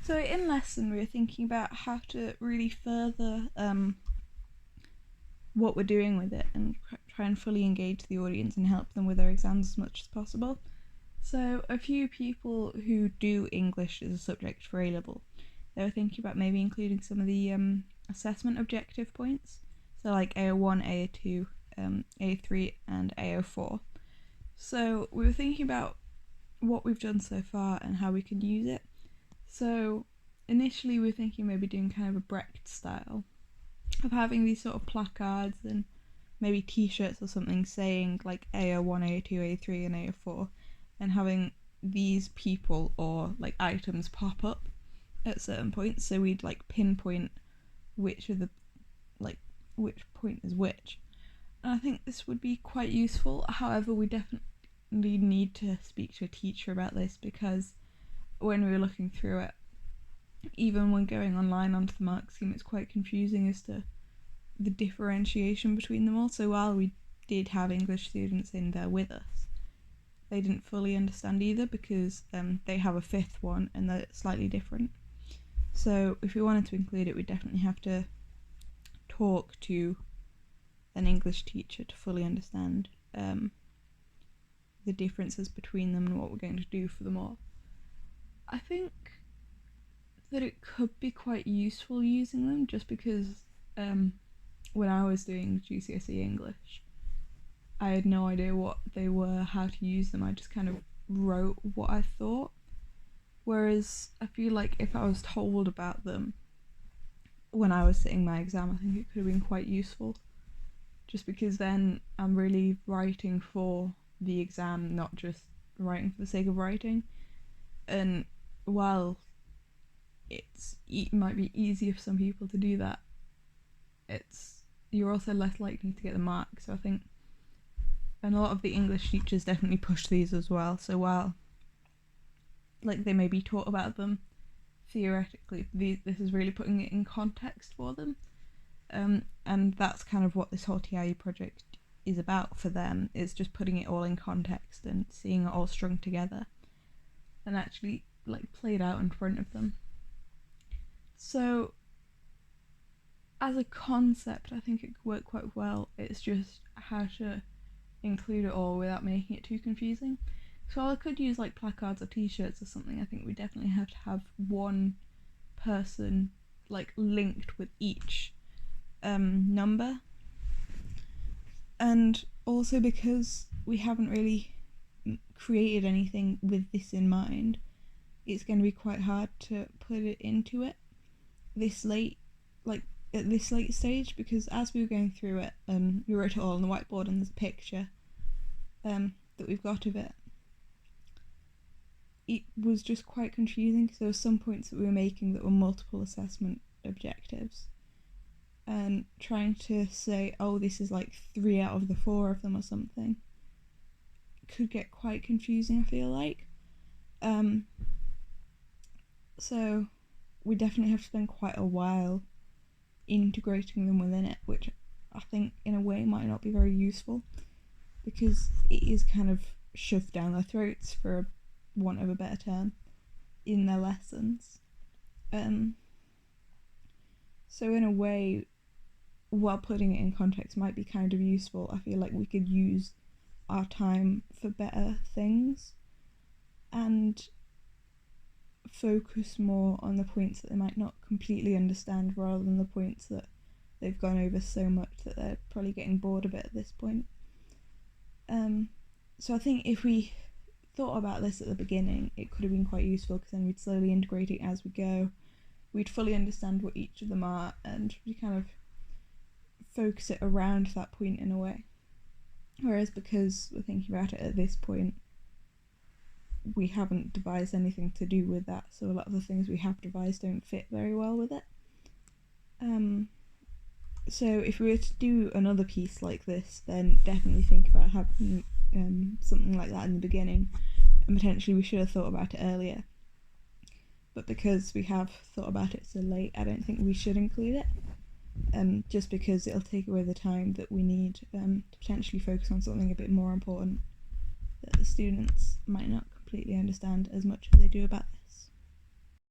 So in lesson we were thinking about how to really further what we're doing with it and try and fully engage the audience and help them with their exams as much as possible. So a few people who do English as a subject for A-level, they were thinking about maybe including some of the assessment objective points, so like AO1, AO2, A3 and AO4. So we were thinking about what we've done so far and how we can use it. So initially we were thinking maybe doing kind of a Brecht style of having these sort of placards and maybe t-shirts or something saying like AO1, AO2, A3 and AO4, and having these people or like items pop up at certain points, so we'd like pinpoint which of the which point is which. And I think this would be quite useful. However, we definitely need to speak to a teacher about this, because when we were looking through it, even when going online onto the mark scheme, it's quite confusing as to the differentiation between them all. So while we did have English students in there with us, they didn't fully understand either, because they have a fifth one and they're slightly different. So if we wanted to include it, we'd definitely have to talk to an English teacher to fully understand the differences between them and what we're going to do for them all. I think that it could be quite useful using them, just because when I was doing GCSE English, I had no idea what they were, how to use them. I just kind of wrote what I thought. Whereas I feel like if I was told about them when I was sitting my exam, I think it could have been quite useful. Just because then I'm really writing for the exam, not just writing for the sake of writing. And while it might be easier for some people to do that, you're also less likely to get the mark. So I think, and a lot of the English teachers definitely push these as well. So while like they may be taught about them theoretically, this is really putting it in context for them. And that's kind of what this whole TIE project is about for them. It's just putting it all in context and seeing it all strung together and actually like played out in front of them. So as a concept, I think it could work quite well. It's just how to include it all without making it too confusing. So I could use like placards or t-shirts or something. I think we definitely have to have one person like linked with each number. And also because we haven't really created anything with this in mind, it's going to be quite hard to put it into it this late, like at this late stage, because as we were going through it, we wrote it all on the whiteboard and there's a picture that we've got of it. It was just quite confusing because there were some points that we were making that were multiple assessment objectives, and trying to say, oh, this is like 3 out of the 4 of them or something, could get quite confusing, I feel like. So we definitely have to spend quite a while integrating them within it, which I think in a way might not be very useful, because it is kind of shoved down their throats, for want of a better term, in their lessons. So in a way, while putting it in context might be kind of useful, I feel like we could use our time for better things and focus more on the points that they might not completely understand, rather than the points that they've gone over so much that they're probably getting bored of it at this point. So I think if we thought about this at the beginning, it could have been quite useful, because then we'd slowly integrate it as we go. We'd fully understand what each of them are, and we kind of focus it around that point in a way. Whereas because we're thinking about it at this point, we haven't devised anything to do with that, so a lot of the things we have devised don't fit very well with it. So if we were to do another piece like this, then definitely think about having something like that in the beginning, and potentially we should have thought about it earlier. But because we have thought about it so late, I don't think we should include it, just because it'll take away the time that we need to potentially focus on something a bit more important that the students might not completely understand as much as they do about